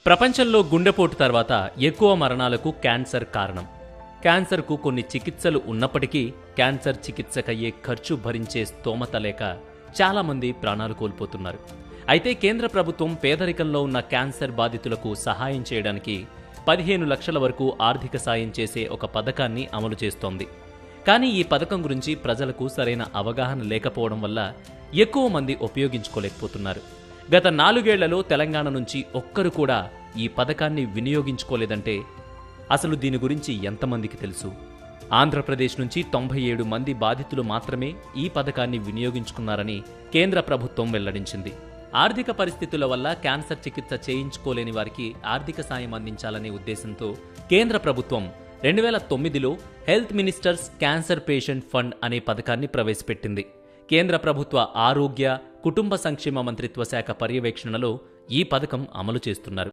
ప్రపంచంలో గుండెపోటు తర్వాత ఎక్కువ మరణాలకు క్యాన్సర్ కారణం. క్యాన్సర్కు కొన్ని చికిత్సలు ఉన్నప్పటికీ క్యాన్సర్ చికిత్సకయ్యే ఖర్చు భరించే స్తోమత లేక చాలామంది ప్రాణాలు కోల్పోతున్నారు. అయితే కేంద్ర ప్రభుత్వం పేదరికంలో ఉన్న క్యాన్సర్ బాధితులకు సహాయం చేయడానికి 15 లక్షల వరకు ఆర్థిక సాయం చేసే ఒక పథకాన్ని అమలు చేస్తోంది. కానీ ఈ పథకం గురించి ప్రజలకు సరైన అవగాహన లేకపోవడం వల్ల ఎక్కువ మంది ఉపయోగించుకోలేకపోతున్నారు. గత 4 ఏళ్లలో తెలంగాణ నుంచి ఒక్కరు కూడా ఈ పథకాన్ని వినియోగించుకోలేదంటే అసలు దీని గురించి ఎంతమందికి తెలుసు? ఆంధ్రప్రదేశ్ నుంచి 97 మంది బాధితులు మాత్రమే ఈ పథకాన్ని వినియోగించుకున్నారని కేంద్ర ప్రభుత్వం వెల్లడించింది. ఆర్థిక పరిస్థితుల వల్ల క్యాన్సర్ చికిత్స చేయించుకోలేని వారికి ఆర్థిక సాయం అందించాలనే ఉద్దేశంతో కేంద్ర ప్రభుత్వం 2009లో health ministers cancer patient fund అనే పథకాన్ని ప్రవేశపెట్టింది. కేంద్ర ప్రభుత్వ ఆరోగ్య, కుటుంబ సంక్షేమ మంత్రిత్వ శాఖ పర్యవేక్షణలో ఈ పథకం అమలు చేస్తున్నారు.